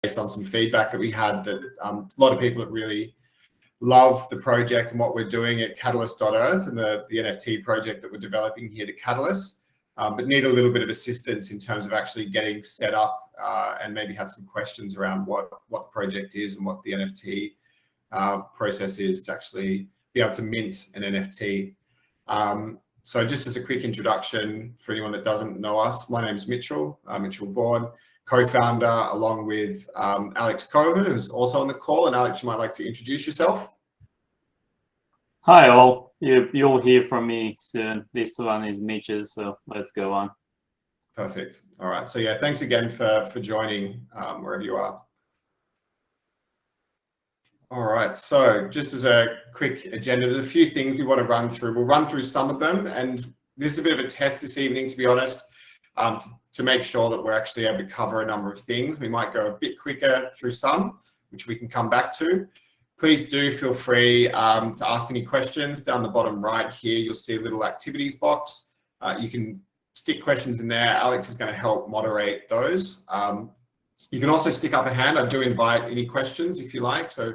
based on some feedback that we had that a lot of people that really love the project and what we're doing at Catalyst.earth and the NFT project that we're developing here to Catalyst, but need a little bit of assistance in terms of actually getting set up and maybe have some questions around what the project is and what the NFT process is to actually be able to mint an NFT. So just as a quick introduction for anyone that doesn't know us, my name is Mitchell, Mitchell Bourne, co-founder along with Alex Cohen, who's also on the call. And Alex, you might like to introduce yourself. Hi all, you'll hear from me soon. This one is Mitch's, so let's go on. Perfect. All right. So yeah, thanks again for joining wherever you are. All right. So just as a quick agenda, there's a few things we want to run through. We'll run through some of them, and this is a bit of a test this evening, to be honest, to make sure that we're actually able to cover a number of things. We might go a bit quicker through some, which we can come back to. Please do feel free to ask any questions. Down the bottom right here, you'll see a little activities box. You can stick questions in there. Alex is going to help moderate those. You can also stick up a hand. I do invite any questions if you like. So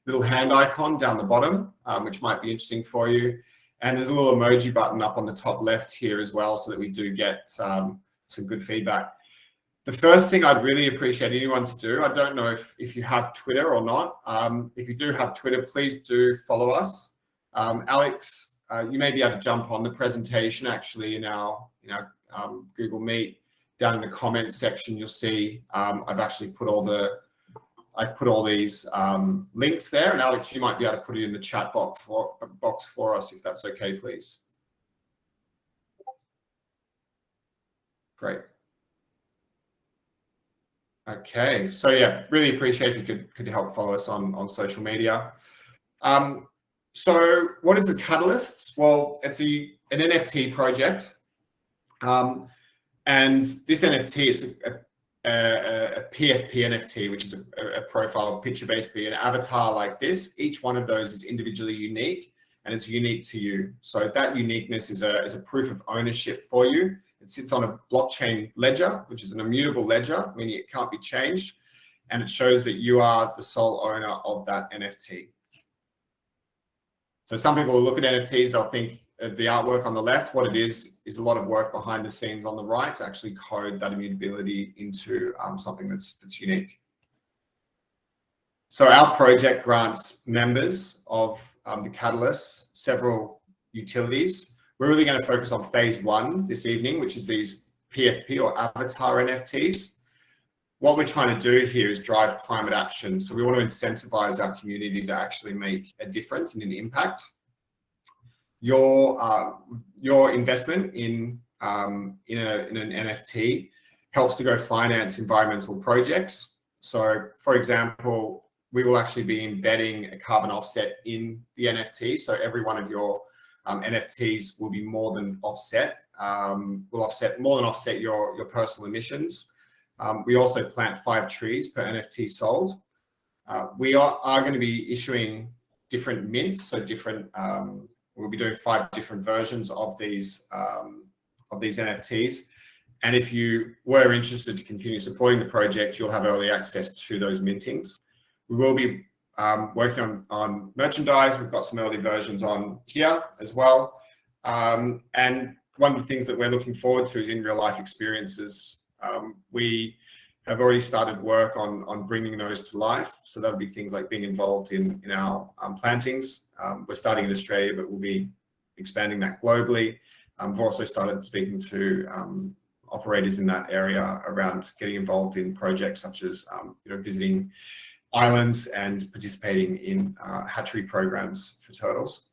little hand icon down the bottom, which might be interesting for you. And there's a little emoji button up on the top left here as well, so that we do get some good feedback. The first thing I'd really appreciate anyone to do, I don't know if you have Twitter or not. If you do have Twitter, please do follow us. Alex, you may be able to jump on the presentation actually in our Google Meet. Down in the comments section, you'll see I've actually put all these links there, and Alex, you might be able to put it in the chat box for us if that's okay, please. Great. Okay, so yeah, really appreciate if you could help follow us on social media. So what is the Catalysts? Well, it's an NFT project, and this NFT is a PFP NFT, which is a profile picture, basically an avatar like this. Each one of those is individually unique, and it's unique to you. So that uniqueness is a proof of ownership for you. It sits on a blockchain ledger, which is an immutable ledger, meaning it can't be changed, and it shows that you are the sole owner of that NFT. So some people will look at NFTs, they'll think of the artwork on the left. What it is a lot of work behind the scenes on the right to actually code that immutability into something that's unique. So our project grants members of the Catalyst several utilities. We're really going to focus on phase one this evening, which is these PFP or avatar NFTs. What we're trying to do here is drive climate action. So we want to incentivize our community to actually make a difference and an impact. Your investment in an NFT helps to go finance environmental projects. So for example, we will actually be embedding a carbon offset in the NFT. So every one of your NFTs will be more than offset, more than offset your personal emissions. We also plant 5 trees per NFT sold. We are going to be issuing different mints, so we'll be doing 5 different versions of these NFTs. And if you were interested to continue supporting the project, you'll have early access to those mintings. We will be working on merchandise. We've got some early versions on here as well. And one of the things that we're looking forward to is in real life experiences. We have already started work on bringing those to life. So that'll be things like being involved in our plantings. We're starting in Australia, but we'll be expanding that globally. We've also started speaking to operators in that area around getting involved in projects such as visiting islands and participating in hatchery programs for turtles.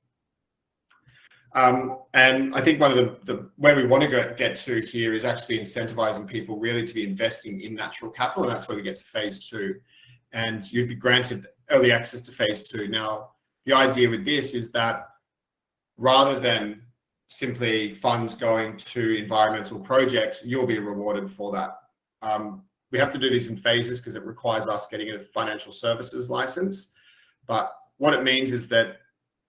And I think one of the where we want to get to here is actually incentivizing people really to be investing in natural capital, and that's where we get to phase 2. And you'd be granted early access to phase 2. Now, the idea with this is that rather than simply funds going to environmental projects, you'll be rewarded for that. We have to do this in phases because it requires us getting a financial services license. But what it means is that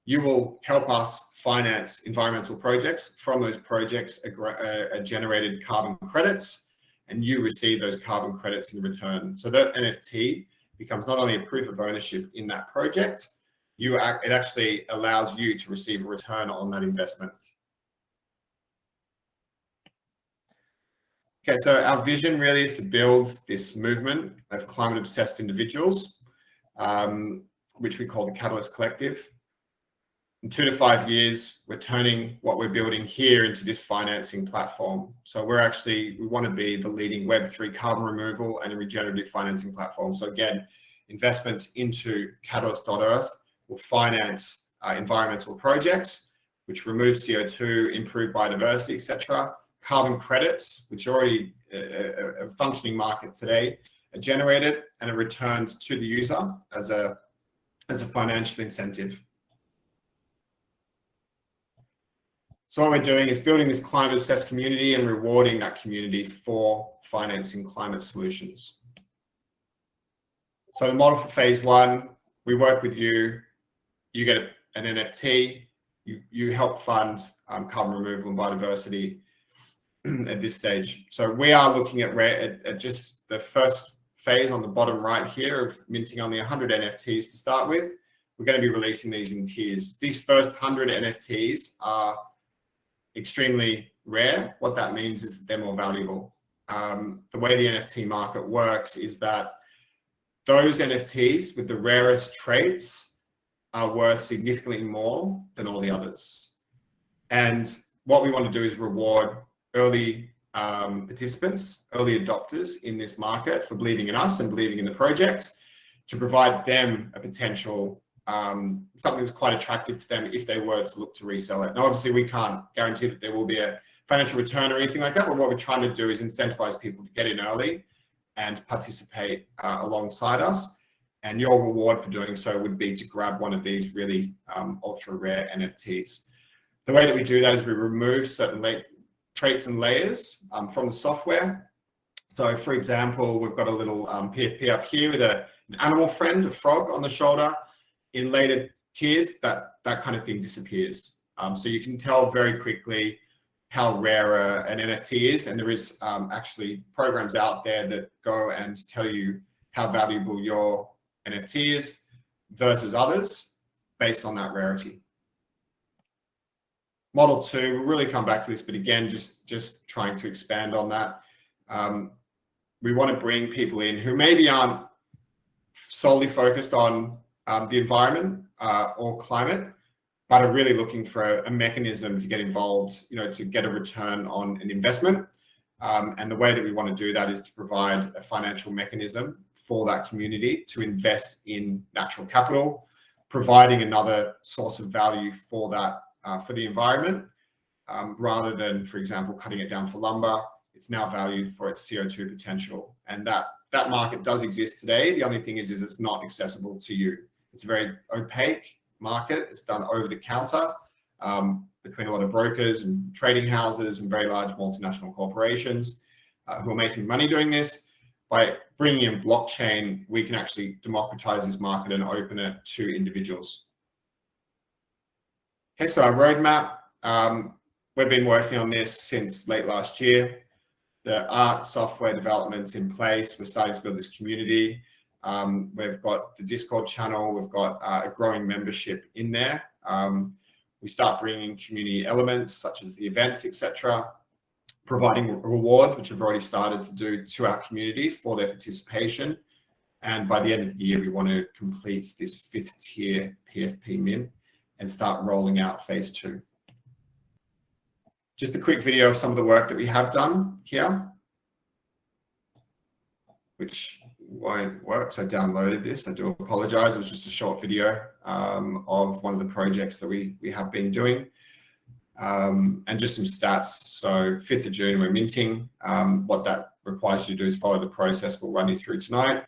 you will help us finance environmental projects. From those projects are generated carbon credits, and you receive those carbon credits in return. So that NFT becomes not only a proof of ownership in that project, it actually allows you to receive a return on that investment. Okay, so our vision really is to build this movement of climate-obsessed individuals, which we call the Catalyst Collective. In 2 to 5 years, we're turning what we're building here into this financing platform. So we want to be the leading Web3 carbon removal and regenerative financing platform. So again, investments into Catalyst.Earth will finance environmental projects, which remove CO2, improve biodiversity, etc. Carbon credits, which are already a functioning market today, are generated and are returned to the user as a financial incentive. So what we're doing is building this climate-obsessed community and rewarding that community for financing climate solutions. So the model for phase one, we work with you, you get an NFT, you help fund carbon removal and biodiversity at this stage. So we are looking at just the first phase on the bottom right here of minting only 100 NFTs to start with. We're going to be releasing these in tiers. These first 100 NFTs are extremely rare. What that means is that they're more valuable. The way the NFT market works is that those NFTs with the rarest traits are worth significantly more than all the others. And what we want to do is reward early participants, early adopters in this market for believing in us and believing in the project, to provide them a potential something that's quite attractive to them if they were to look to resell it. Now, obviously, we can't guarantee that there will be a financial return or anything like that, but what we're trying to do is incentivize people to get in early and participate alongside us. And your reward for doing so would be to grab one of these really ultra rare NFTs. The way that we do that is we remove certain traits and layers from the software. So, for example, we've got a little PFP up here with an animal friend, a frog on the shoulder. In later tiers, that kind of thing disappears. So you can tell very quickly how rare an NFT is, and there is actually programs out there that go and tell you how valuable your NFT is versus others based on that rarity. Model 2, we'll really come back to this, but again, just trying to expand on that. We want to bring people in who maybe aren't solely focused on the environment or climate, but are really looking for a mechanism to get involved, to get a return on an investment. And the way that we want to do that is to provide a financial mechanism for that community to invest in natural capital, providing another source of value for that, for the environment, rather than, for example, cutting it down for lumber. It's now valued for its CO2 potential. And that market does exist today. The only thing is it's not accessible to you. It's a very opaque market. It's done over the counter between a lot of brokers and trading houses and very large multinational corporations who are making money doing this. By bringing in blockchain, we can actually democratize this market and open it to individuals. Okay, so our roadmap, we've been working on this since late last year. The art software development's in place. We're starting to build this community. We've got the Discord channel. We've got a growing membership in there. We start bringing community elements such as the events, etc., providing rewards, which we've already started to do to our community for their participation. And by the end of the year, we want to complete this 5th tier PFP mint and start rolling out phase 2. Just a quick video of some of the work that we have done here, which won't work. So I downloaded this. I do apologize. It was just a short video of one of the projects that we have been doing. And just some stats. So 5th of June, we're minting. What that requires you to do is follow the process we'll run you through tonight.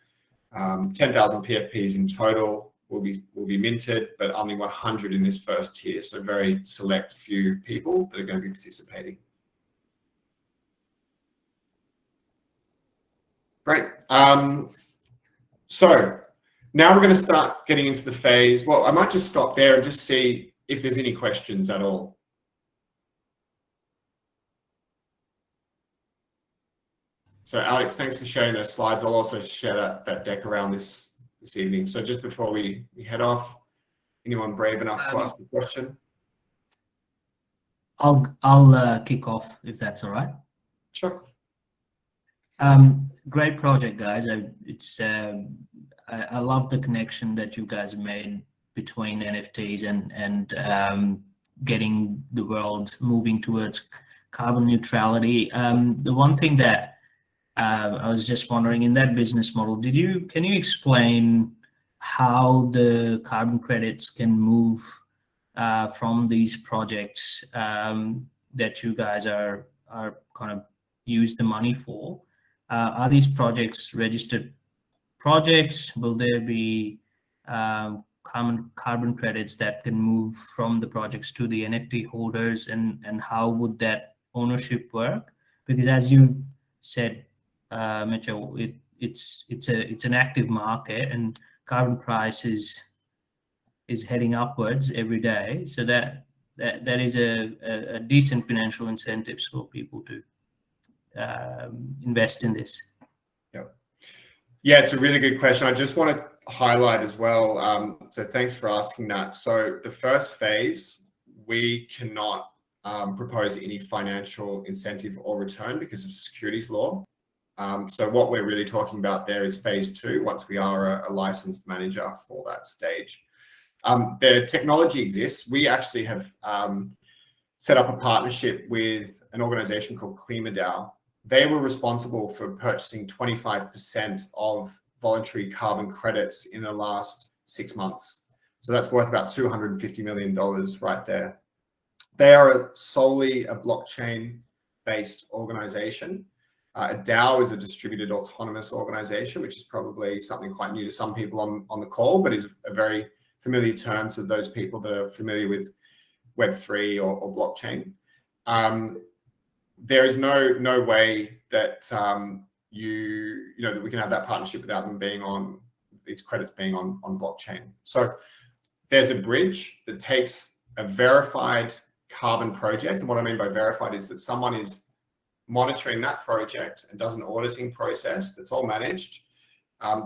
10,000 PFPs in total will be minted, but only 100 in this first tier. So very select few people that are going to be participating. Great. So now we're going to start getting into the phase. Well, I might just stop there and just see if there's any questions at all. So Alex, thanks for sharing those slides. I'll also share that deck around this evening. So just before we head off, anyone brave enough to ask a question? I'll kick off if that's all right. Sure. Great project, guys. I love the connection that you guys made between NFTs and getting the world moving towards carbon neutrality. The one thing that I was just wondering, in that business model, can you explain how the carbon credits can move from these projects that you guys are kind of use the money for? Are these projects registered projects? Will there be carbon credits that can move from the projects to the NFT holders, and how would that ownership work? Because as you said, Mitchell, it's an active market, and carbon price is heading upwards every day. So that is a decent financial incentives for people to invest in this. Yeah, it's a really good question. I just want to highlight as well. So thanks for asking that. So the first phase, we cannot propose any financial incentive or return because of securities law. So what we're really talking about there is phase 2, once we are a licensed manager for that stage. The technology exists. We actually have set up a partnership with an organization called KlimaDAO. They were responsible for purchasing 25% of voluntary carbon credits in the last 6 months. So that's worth about $250 million right there. They are solely a blockchain-based organization. A DAO is a distributed autonomous organization, which is probably something quite new to some people on the call, but is a very familiar term to those people that are familiar with Web3 or blockchain. There is no way that that we can have that partnership without them being on these credits being on blockchain. So there's a bridge that takes a verified carbon project, and what I mean by verified is that someone is monitoring that project and does an auditing process that's all managed.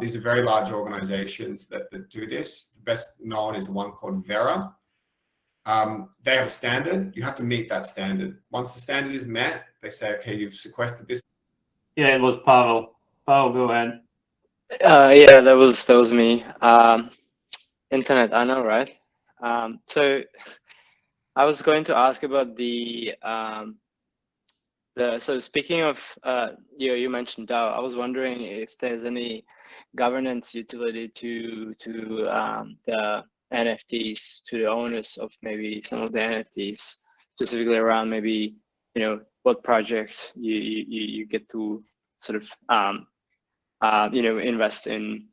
These are very large organizations that do this. The best known is the one called Vera. They have a standard. You have to meet that standard. Once the standard is met, they say, okay, you've sequestered this. Yeah, it was Pavel. Pavel, go ahead. Yeah, that was me. Internet, I know, right? So I was going to ask about so speaking of you mentioned DAO. I was wondering if there's any governance utility to the NFTs, to the owners of maybe some of the NFTs, specifically around maybe what projects you get to sort of invest in,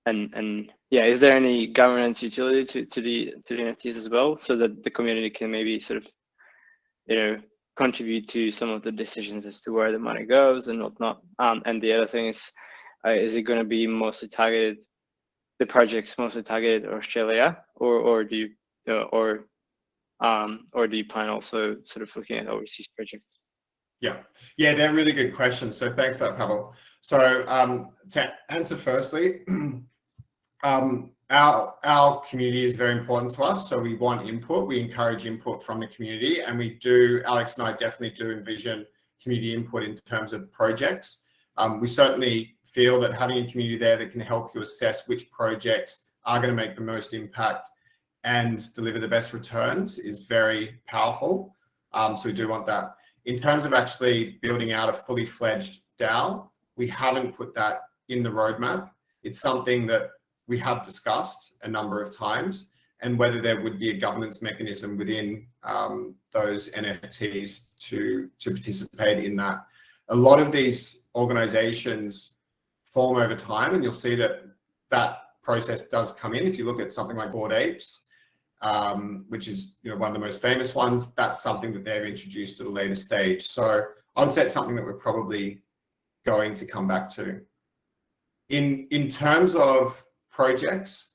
and yeah, is there any governance utility to the NFTs as well, so that the community can maybe sort of contribute to some of the decisions as to where the money goes and whatnot? And the other thing is it going to be mostly targeted, the projects mostly targeted Australia, or do you or do you plan also sort of looking at overseas projects? Yeah, they're really good questions. So thanks for that, Pavel. So to answer firstly, our community is very important to us. So we want input. We encourage input from the community, and we do. Alex and I definitely do envision community input in terms of projects. We certainly feel that having a community there that can help you assess which projects are going to make the most impact and deliver the best returns is very powerful. So we do want that. In terms of actually building out a fully fledged DAO, we haven't put that in the roadmap. It's something that we have discussed a number of times, and whether there would be a governance mechanism within those NFTs to participate in that. A lot of these organizations form over time, and you'll see that process does come in. If you look at something like Bored Apes, which is one of the most famous ones, that's something that they've introduced at a later stage. So I would say it's something that we're probably going to come back to. In terms of projects,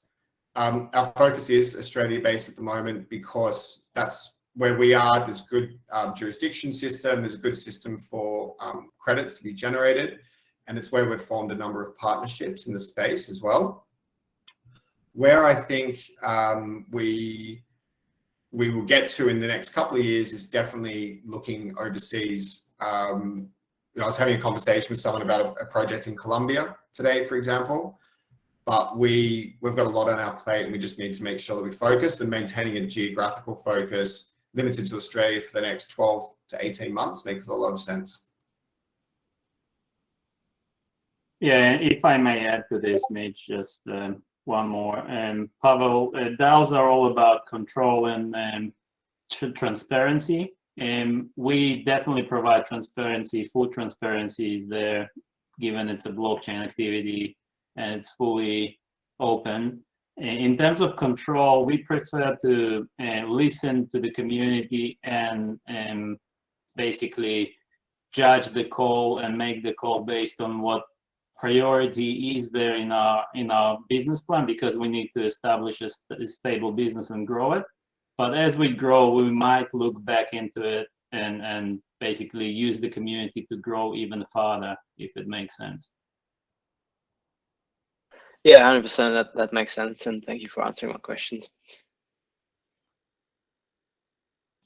our focus is Australia-based at the moment, because that's where we are, there's good jurisdiction system, there's a good system for credits to be generated, and it's where we've formed a number of partnerships in the space as well. Where I think we will get to in the next couple of years is definitely looking overseas. I was having a conversation with someone about a project in Colombia today, for example, but we've got a lot on our plate, and we just need to make sure that we focus, and maintaining a geographical focus limited to Australia for the next 12 to 18 months makes a lot of sense. Yeah, if I may add to this, Mitch, just one more. Pavel, DAOs are all about control and transparency. And we definitely provide transparency. Full transparency is there, given it's a blockchain activity and it's fully open. In terms of control, we prefer to listen to the community and basically judge the call and make the call based on what priority is there in our business plan, because we need to establish a stable business and grow it. But as we grow, we might look back into it and basically use the community to grow even further, if it makes sense. Yeah, 100%. That makes sense, and thank you for answering my questions.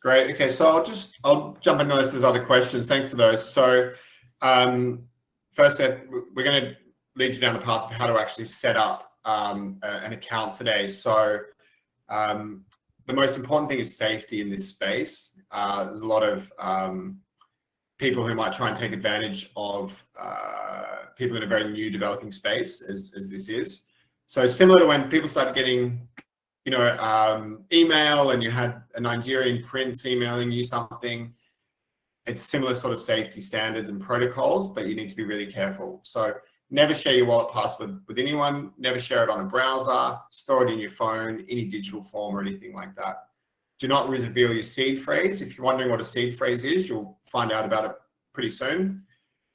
Great. Okay, so I'll jump in unless there's other questions. Thanks for those. So first, we're going to lead you down the path of how to actually set up an account today. So the most important thing is safety in this space. There's a lot of people who might try and take advantage of people in a very new developing space, as this is. So similar to when people started getting, email, and you had a Nigerian prince emailing you something, it's similar sort of safety standards and protocols, but you need to be really careful. So never share your wallet password with anyone, never share it on a browser, store it in your phone, any digital form or anything like that. Do not reveal your seed phrase. If you're wondering what a seed phrase is, you'll find out about it pretty soon.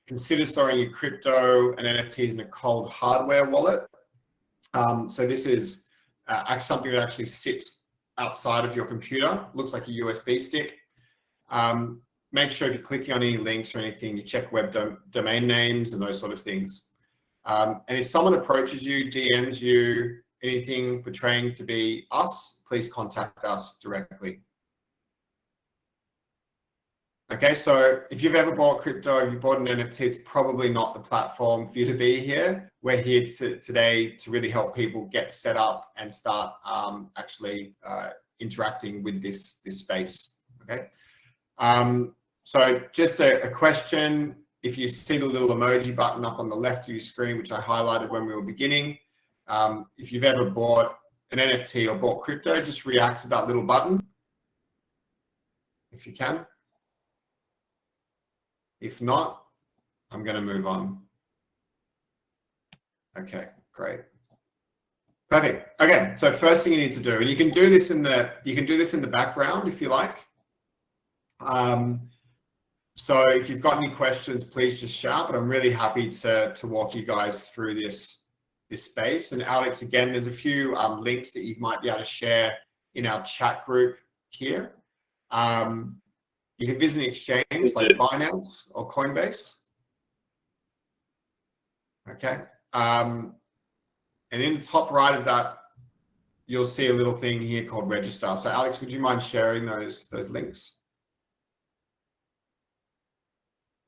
Consider storing your crypto and NFTs in a cold hardware wallet. So this is something that actually sits outside of your computer, looks like a USB stick. Make sure if you're clicking on any links or anything, you check web domain names and those sort of things. And if someone approaches you, DMs you, anything portraying to be us, please contact us directly. Okay, so if you've ever bought crypto, you bought an NFT, it's probably not the platform for you to be here. We're here today to really help people get set up and start actually interacting with this space. Okay. So just a question, if you see the little emoji button up on the left of your screen, which I highlighted when we were beginning, if you've ever bought an NFT or bought crypto, just react to that little button, if you can. If not, I'm going to move on. Okay, great. Perfect. Okay, so first thing you need to do, and you can do this in the background if you like. So if you've got any questions, please just shout, but I'm really happy to walk you guys through this space. And Alex, again, there's a few links that you might be able to share in our chat group here. You can visit an exchange like Binance or Coinbase. Okay. And in the top right of that, you'll see a little thing here called register. So Alex, would you mind sharing those links?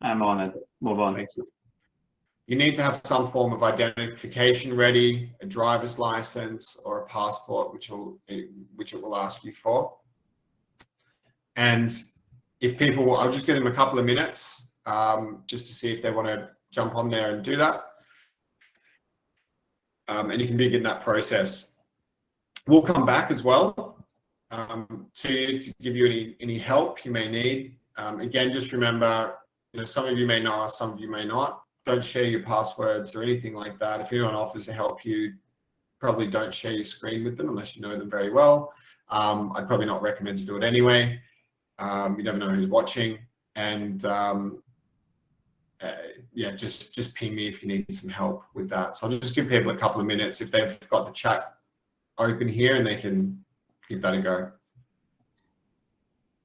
I'm on it. Move on. Thank you. You need to have some form of identification ready, a driver's license or a passport, which it will ask you for. And if people, I'll just give them a couple of minutes just to see if they want to jump on there and do that. And you can begin that process. We'll come back as well to give you any help you may need. Again, just remember, some of you may know us, some of you may not. Don't share your passwords or anything like that. If anyone offers to help you, probably don't share your screen with them unless you know them very well. I'd probably not recommend to do it anyway. You never know who's watching. And yeah, just ping me if you need some help with that. So I'll just give people a couple of minutes if they've got the chat open here and they can give that a go.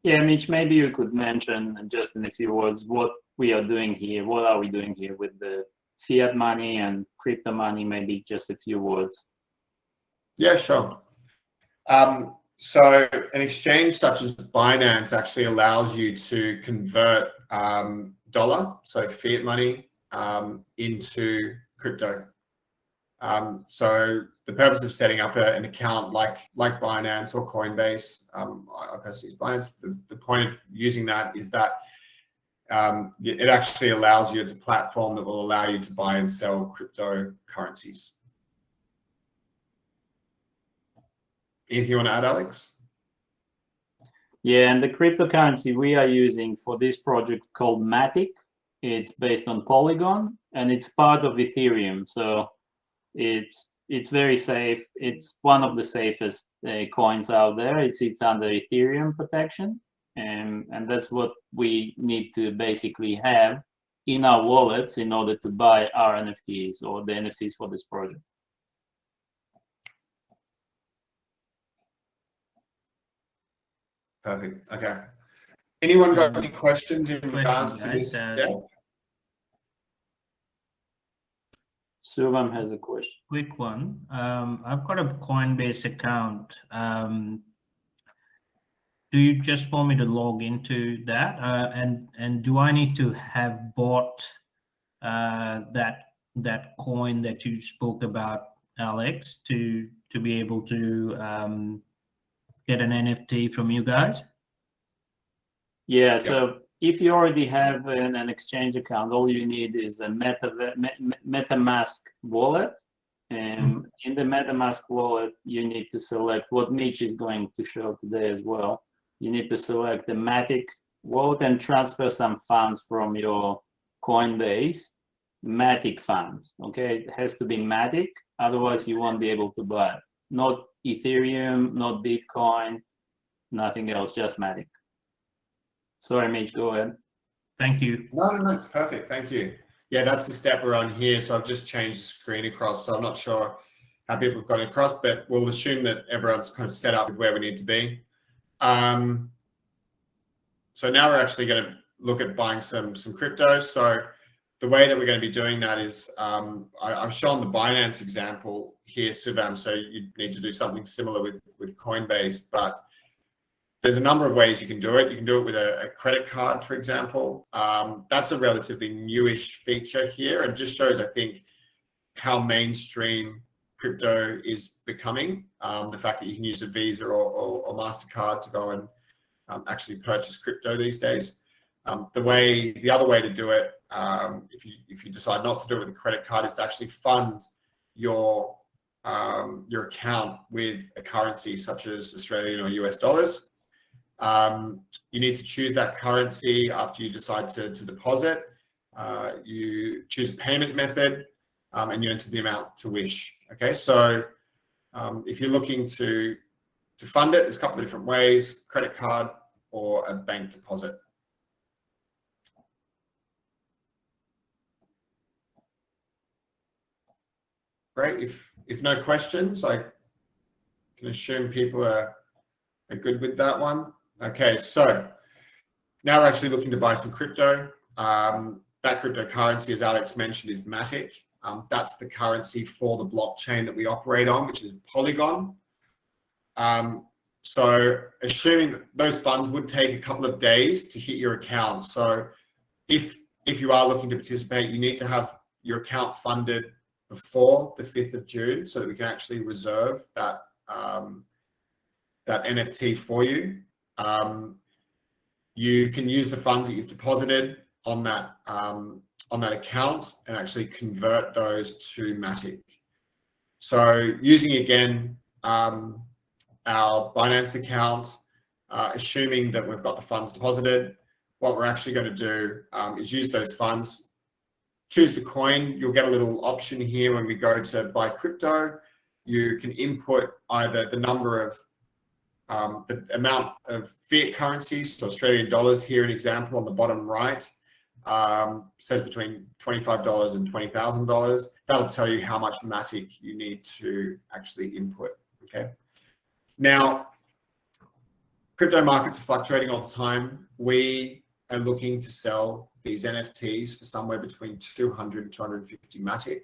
Yeah, Mitch, maybe you could mention just in a few words what we are doing here. What are we doing here with the fiat money and crypto money? Maybe just a few words. Yeah, sure. So an exchange such as Binance actually allows you to convert dollar, so fiat money, into crypto. So the purpose of setting up an account like Binance or Coinbase, I personally use Binance. The point of using that is that it actually allows you, it's a platform that will allow you to buy and sell cryptocurrencies. Anything you want to add, Alex? Yeah, and the cryptocurrency we are using for this project called MATIC, it's based on Polygon and it's part of Ethereum. So it's very safe. It's one of the safest coins out there. It's under Ethereum protection, and that's what we need to basically have in our wallets in order to buy our NFTs or the NFTs for this project. Perfect. Okay. Anyone got any questions in regards to this step? Subham has a question. Quick one. I've got a Coinbase account. Do you just want me to log into that? And do I need to have bought that coin that you spoke about, Alex, to be able to get an NFT from you guys? Yeah, so if you already have an exchange account, all you need is a Metamask wallet. And in the Metamask wallet, you need to select what Mitch is going to show today as well. You need to select the MATIC wallet and transfer some funds from your Coinbase MATIC funds. Okay, it has to be MATIC, otherwise you won't be able to buy it. Not Ethereum, not Bitcoin, nothing else, just MATIC. Sorry, Mitch, go ahead. Thank you. No, it's perfect. Thank you. Yeah, that's the step we're on here. So I've just changed the screen across. So I'm not sure how people have gone across, but we'll assume that everyone's kind of set up with where we need to be. So now we're actually going to look at buying some crypto. So the way that we're going to be doing that is I've shown the Binance example here, Subham. So you need to do something similar with Coinbase, but there's a number of ways you can do it. You can do it with a credit card, for example. That's a relatively newish feature here and just shows, I think, how mainstream crypto is becoming. The fact that you can use a Visa or MasterCard to go and actually purchase crypto these days. The other way to do it, if you decide not to do it with a credit card, is to actually fund your account with a currency such as Australian or US dollars. You need to choose that currency after you decide to deposit. You choose a payment method and you enter the amount to wish. Okay, so if you're looking to fund it, there's a couple of different ways: credit card or a bank deposit. Great. If no questions, I can assume people are good with that one. Okay, so now we're actually looking to buy some crypto. That cryptocurrency, as Alex mentioned, is MATIC. That's the currency for the blockchain that we operate on, which is Polygon. So assuming that those funds would take a couple of days to hit your account. So if you are looking to participate, you need to have your account funded before the 5th of June so that we can actually reserve that NFT for you. You can use the funds that you've deposited on that account and actually convert those to MATIC. So using again our Binance account, assuming that we've got the funds deposited, what we're actually going to do is use those funds, choose the coin. You'll get a little option here when we go to buy crypto. You can input either the number of the amount of fiat currencies, so Australian dollars here, an example on the bottom right, says between $25 and $20,000. That'll tell you how much MATIC you need to actually input, okay? Now, crypto markets are fluctuating all the time. We are looking to sell these NFTs for somewhere between 200 and 250 MATIC.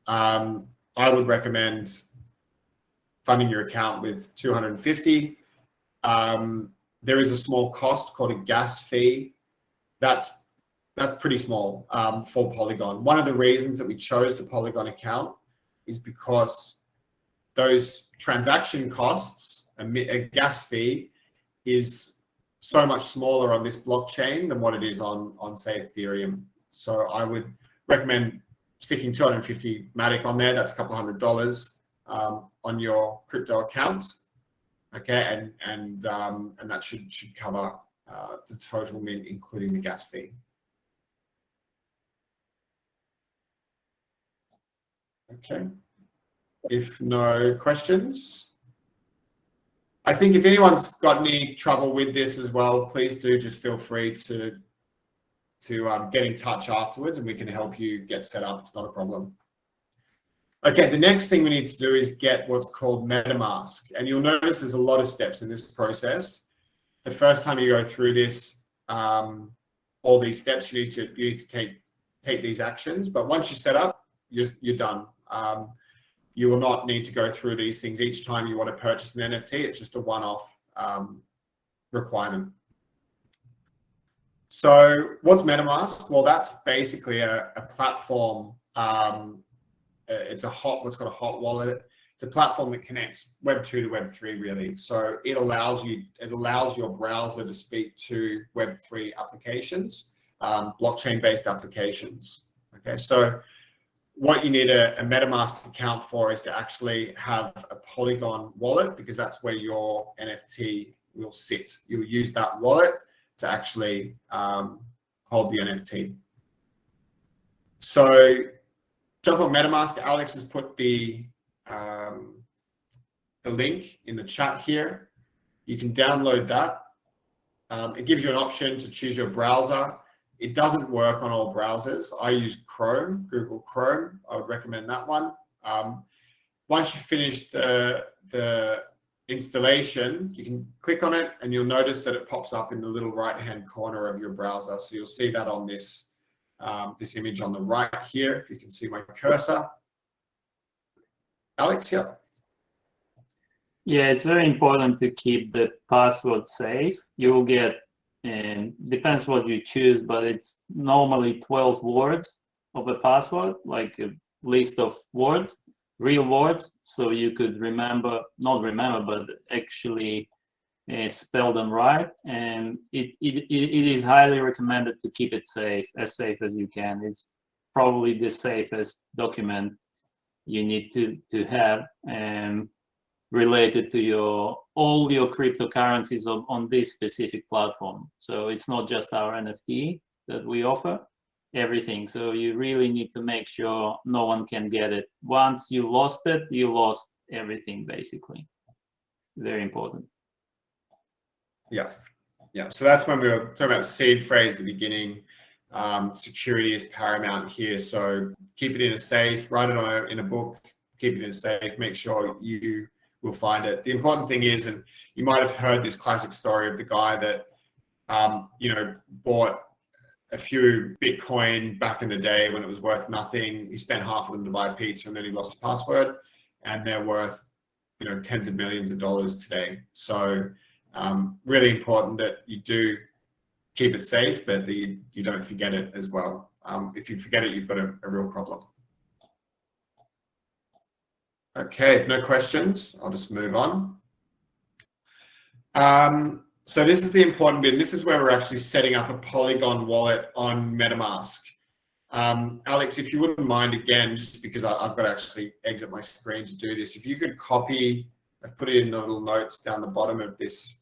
I would recommend funding your account with 250. There is a small cost called a gas fee. That's pretty small for Polygon. One of the reasons that we chose the Polygon account is because those transaction costs, a gas fee, is so much smaller on this blockchain than what it is on say Ethereum. So I would recommend sticking 250 MATIC on there. That's a couple $100 on your crypto account. Okay, and that should cover the total mint, including the gas fee. Okay, if no questions, I think if anyone's got any trouble with this as well, please do just feel free to get in touch afterwards, and we can help you get set up. It's not a problem. Okay, the next thing we need to do is get what's called Metamask, and you'll notice there's a lot of steps in this process. The first time you go through this, all these steps, you need to take these actions. But once you're set up, you're done. You will not need to go through these things each time you want to purchase an NFT. It's just a one-off requirement. So what's Metamask? Well, that's basically a platform. It's what's called a hot wallet. It's a platform that connects Web 2 to Web 3, really. So it allows your browser to speak to Web 3 applications, blockchain-based applications. Okay, so what you need a MetaMask account for is to actually have a Polygon wallet, because that's where your NFT will sit. You'll use that wallet to actually hold the NFT. So jump on MetaMask. Alex has put the link in the chat here. You can download that. It gives you an option to choose your browser. It doesn't work on all browsers. I use Chrome, Google Chrome. I would recommend that one. Once you finish the installation, you can click on it and you'll notice that it pops up in the little right-hand corner of your browser. So you'll see that on this image on the right here, if you can see my cursor. Alex, yeah. Yeah, it's very important to keep the password safe. You will get, depends what you choose, but it's normally 12 words of a password, like a list of words, real words, so you could not remember, but actually spell them right. And it is highly recommended to keep it safe as you can. It's probably the safest document you need to have related to all your cryptocurrencies on this specific platform. So it's not just our NFT that we offer, everything. So you really need to make sure no one can get it. Once you lost it, you lost everything, basically. Very important. Yeah. So that's when we were talking about the seed phrase at the beginning. Security is paramount here. So keep it in a safe, write it in a book, keep it in a safe, make sure you will find it. The important thing is, and you might have heard this classic story of the guy that, bought a few Bitcoin back in the day when it was worth nothing. He spent half of them to buy a pizza, and then he lost his password, and they're worth, tens of millions of dollars today. So really important that you do keep it safe, but that you don't forget it as well. If you forget it, you've got a real problem. Okay, if no questions, I'll just move on. So this is the important bit. This is where we're actually setting up a Polygon wallet on MetaMask. Alex, if you wouldn't mind, again, just because I've got to actually exit my screen to do this, if you could copy, I've put it in the little notes down the bottom of this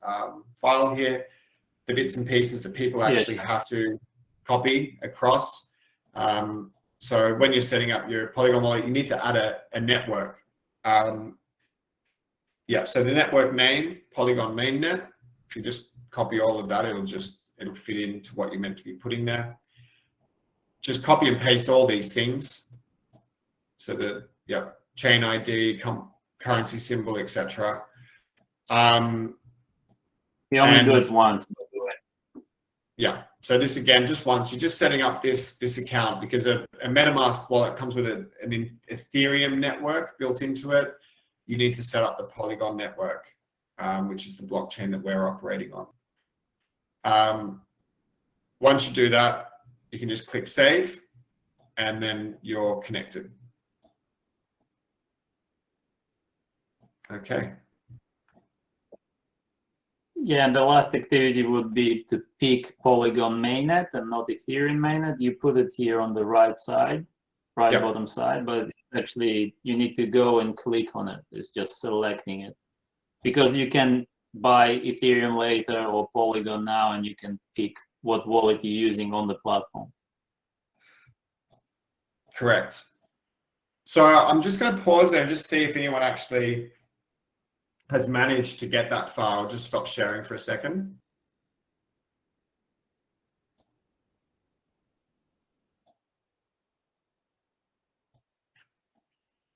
file here, the bits and pieces that people actually have to copy across. So when you're setting up your Polygon wallet, you need to add a network. So the network name, Polygon mainnet, if you just copy all of that, it'll fit into what you're meant to be putting there. Just copy and paste all these things. So that, chain ID, currency symbol, etc. You only do And- it once, by the way. Yeah. So this again, just once, you're just setting up this account because a MetaMask wallet comes with an Ethereum network built into it. You need to set up the Polygon network, which is the blockchain that we're operating on. Once you do that, you can just click save, and then you're connected. Okay. Yeah, and the last activity would be to pick Polygon mainnet and not Ethereum mainnet. You put it here on the right side, right Yep. bottom side, but actually you need to go and click on it. It's just selecting it. Because you can buy Ethereum later or Polygon now, and you can pick what wallet you're using on the platform. Correct. So I'm just going to pause there and just see if anyone actually has managed to get that far. I'll just stop sharing for a second.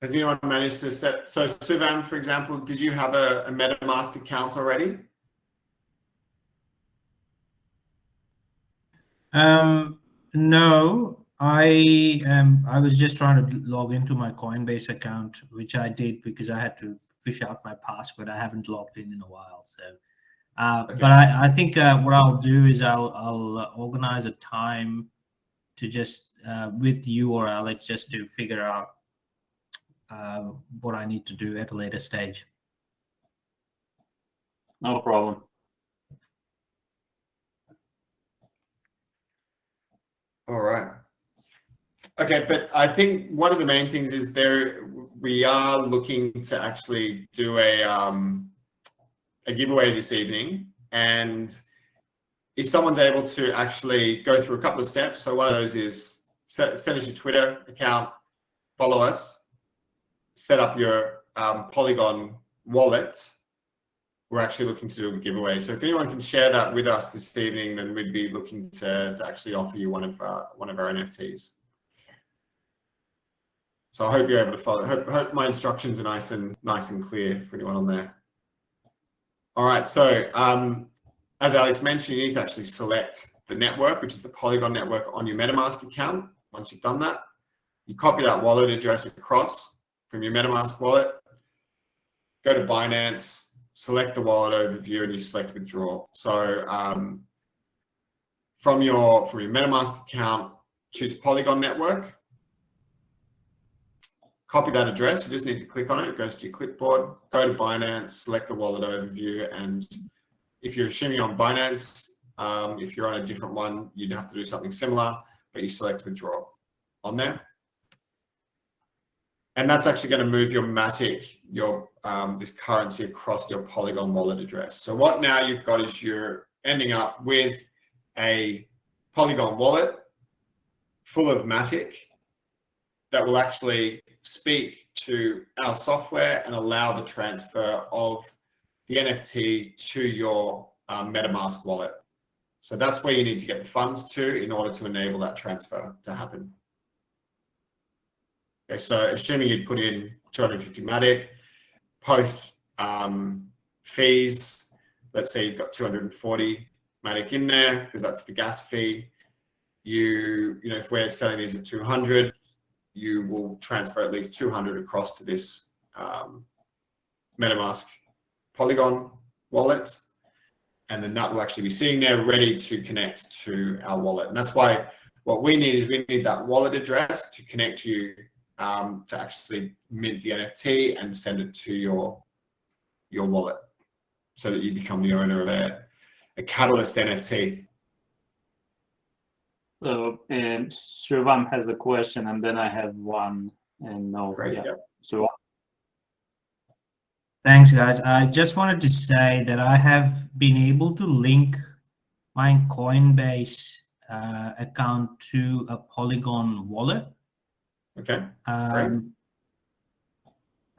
Has anyone managed to set, so Suvan, for example, did you have a MetaMask account already? No, I was just trying to log into my Coinbase account, which I did because I had to fish out my password. I haven't logged in a while, so. Okay. But I think what I'll do is I'll organize a time to just with you or Alex just to figure out what I need to do at a later stage. No problem. All right. Okay, but I think one of the main things is we are looking to actually do a giveaway this evening, and if someone's able to actually go through a couple of steps, so one of those is send us your Twitter account, follow us, set up your Polygon wallet. We're actually looking to do a giveaway. So if anyone can share that with us this evening, then we'd be looking to actually offer you one of our NFTs. So I hope you're able to follow. Hope my instructions are nice and clear for anyone on there. All right. So as Alex mentioned, you need to actually select the network, which is the Polygon network, on your MetaMask account. Once you've done that, you copy that wallet address across from your MetaMask wallet. Go to Binance. Select the wallet overview, and you select withdraw. So from your MetaMask account, choose Polygon network. Copy that address. You just need to click on it. It goes to your clipboard. Go to Binance. Select the wallet overview, and if you're assuming on Binance, if you're on a different one, you'd have to do something similar. But you select withdraw on there. And that's actually going to move your MATIC, this currency across your Polygon wallet address. So what now you've got is you're ending up with a Polygon wallet full of MATIC that will actually speak to our software and allow the transfer of the NFT to your MetaMask wallet. So that's where you need to get the funds to in order to enable that transfer to happen. Okay, so assuming you'd put in 250 MATIC, post fees, let's say you've got 240 MATIC in there because that's the gas fee. You know, if we're selling these at 200, you will transfer at least 200 across to this MetaMask Polygon wallet, and then that will actually be sitting there ready to connect to our wallet. And that's why what we need is we need that wallet address to connect you to actually mint the NFT and send it to your wallet so that you become the owner of a Catalyst NFT. So Shrivam has a question, and then I have one. And no, Great, yeah. yeah. So Thanks, guys. I just wanted to say that I have been able to link my Coinbase account to a Polygon wallet. Okay. But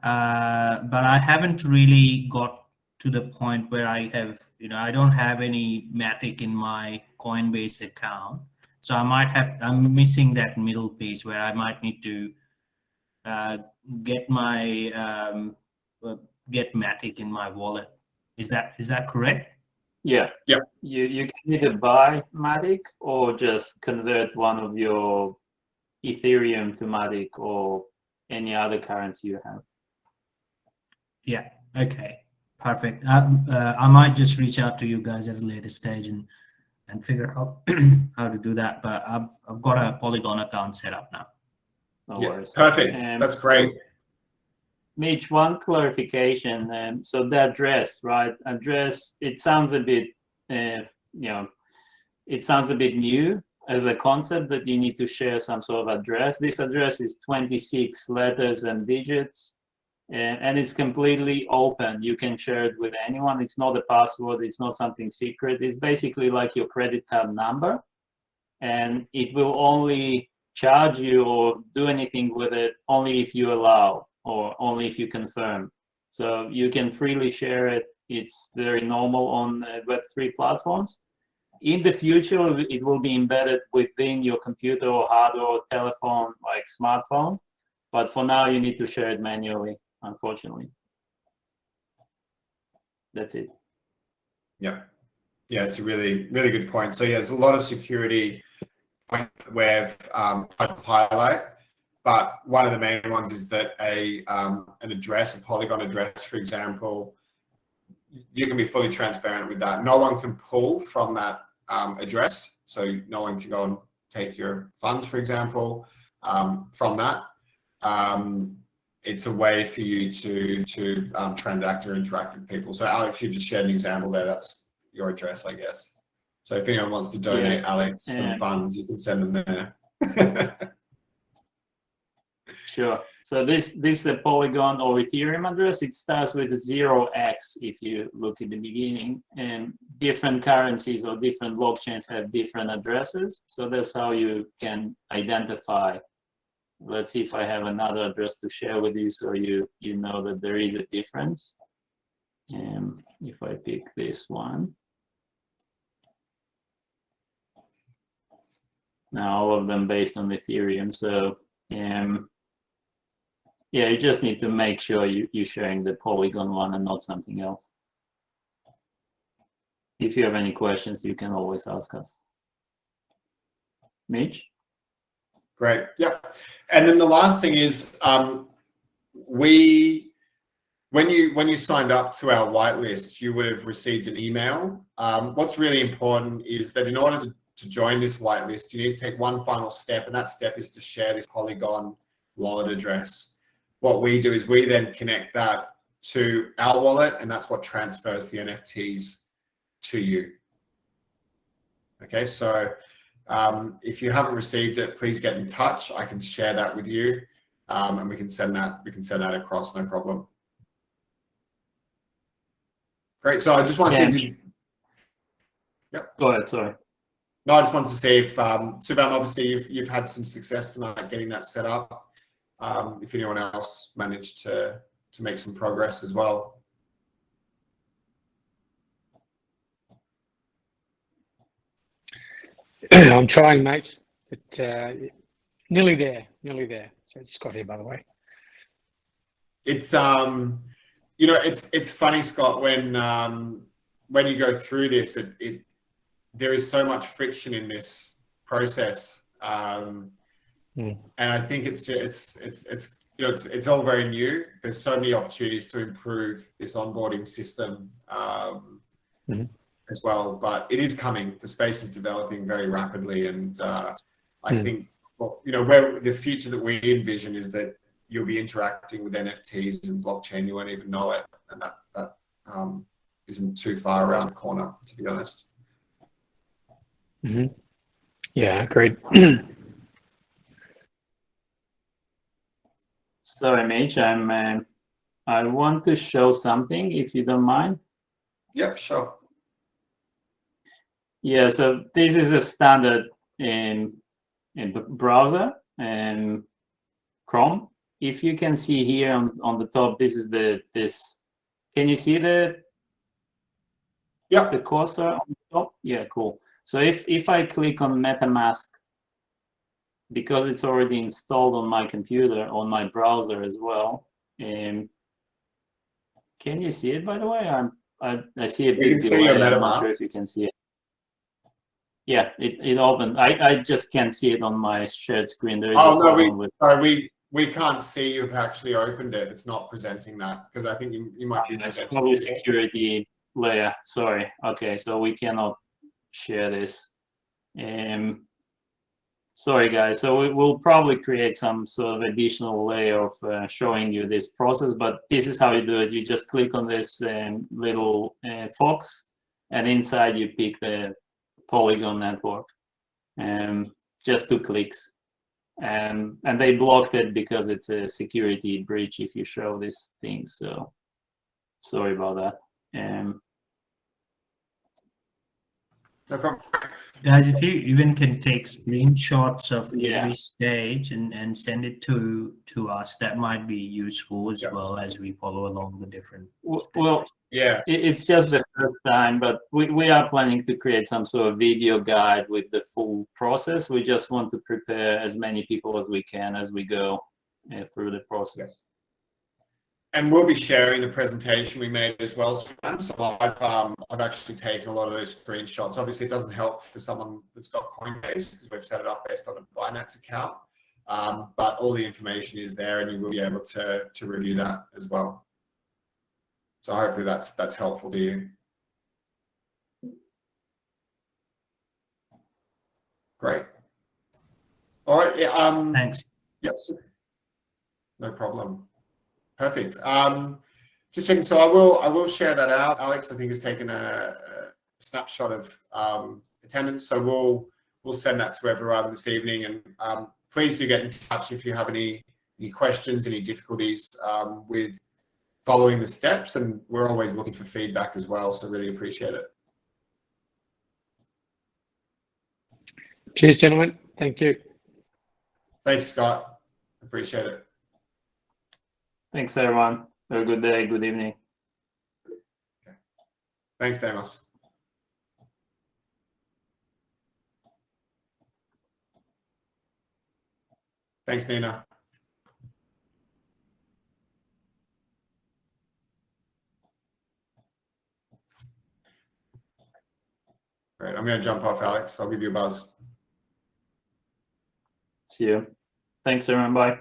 I haven't really got to the point where I have, I don't have any MATIC in my Coinbase account. So I'm missing that middle piece where I might need to get my get MATIC in my wallet. Is that correct? Yeah. Yeah. You can either buy MATIC or just convert one of your Ethereum to MATIC or any other currency you have. Yeah. Okay. Perfect. I might just reach out to you guys at a later stage and figure out how to do that. But I've got a Polygon account set up now. No Yeah, worries. perfect. That's great. Mitch, one clarification. So the address, right? Address. It sounds a bit, it sounds a bit new as a concept that you need to share some sort of address. This address is 26 letters and digits. And it's completely open. You can share it with anyone. It's not a password. It's not something secret. It's basically like your credit card number. And it will only charge you or do anything with it only if you allow or only if you confirm. So you can freely share it. It's very normal on Web3 platforms. In the future, it will be embedded within your computer or hardware or telephone, like smartphone. But for now, you need to share it manually. Unfortunately, that's it. Yeah, it's a really, really good point. So yeah, there's a lot of security points we've tried to highlight, but one of the main ones is that an address, a Polygon address, for example, you can be fully transparent with that. No one can pull from that address, so no one can go and take your funds, for example, from that. It's a way for you to transact or interact with people. So Alex, you just shared an example there. That's your address, I guess. So if anyone wants to donate Alex some funds, you can send them there. Sure. So this is a Polygon or Ethereum address. It starts with 0x if you look at the beginning, and different currencies or different blockchains have different addresses. So that's how you can identify. Let's see if I have another address to share with you so you know that there is a difference. And if I pick this one. Now all of them based on Ethereum. So yeah, you just need to make sure you're sharing the Polygon one and not something else. If you have any questions, you can always ask us. Mitch? Great. Yeah. And then the last thing is when you signed up to our whitelist, you would have received an email. What's really important is that in order to join this whitelist, you need to take one final step, and that step is to share this Polygon wallet address. What we do is we then connect that to our wallet, and that's what transfers the NFTs to you. Okay, so if you haven't received it, please get in touch. I can share that with you, and we can send that across, no problem. Great. So I just want to see. Yep. Go ahead. Sorry. No, I just wanted to see if Subham, obviously you've had some success tonight getting that set up. If anyone else managed to make some progress as well. I'm trying, mate, but nearly there. So it's Scott here, by the way. It's it's funny, Scott, when you go through this, there is so much friction in this process, and I think it's all very new. There's so many opportunities to improve this onboarding system as well, but it is coming. The space is developing very rapidly, and I think where the future that we envision is that you'll be interacting with NFTs and blockchain. You won't even know it, and that isn't too far around the corner, to be honest. Yeah, great. Sorry, Mitch. I want to show something, if you don't mind. Yep, sure. Yeah, so this is a standard in browser and Chrome. If you can see here on the top, this is this. Can you see the cursor on the top? Yeah, cool. So if I click on Metamask, because it's already installed on my computer, on my browser as well, can you see it, by the way? I see a We big can see your delay. I'm not sure MetaMask. if you can see it. Yeah, it opened. I just can't see it on my shared screen. There is a Oh no, problem with. sorry, we can't see you've actually opened it. It's not presenting that because I think you might be It's presenting. probably security layer. Sorry. Okay, so we cannot share this. Sorry guys. So we'll probably create some sort of additional layer of showing you this process. But this is how you do it. You just click on this little fox, and inside you pick the Polygon network. Just 2 clicks. And they blocked it because it's a security breach if you show this thing. So sorry about that. No problem. Guys, if you even can take screenshots of Yeah. every stage and send it to us, that might be useful as Yeah. well as we follow along the different. Well, Yeah. it's just the first time, but we are planning to create some sort of video guide with the full process. We just want to prepare as many people as we can as we go through the process. And we'll be sharing the presentation we made as well. So I've actually taken a lot of those screenshots. Obviously, it doesn't help for someone that's got Coinbase because we've set it up based on a Binance account. But all the information is there, and you will be able to review that as well. So hopefully that's helpful to you. Great. All right. Yeah, Thanks. Yes. No problem. Perfect. Just checking. So I will share that out. Alex, I think, has taken a snapshot of attendance. So we'll send that to everyone this evening. And please do get in touch if you have any questions, any difficulties with following the steps. And we're always looking for feedback as well. So really appreciate it. Cheers, gentlemen. Thank you. Thanks, Scott. Appreciate it. Thanks, everyone. Have a good day, good evening. Thanks, Damos. Thanks, Nina. Great. I'm going to jump off, Alex. I'll give you a buzz. See you. Thanks, everyone. Bye.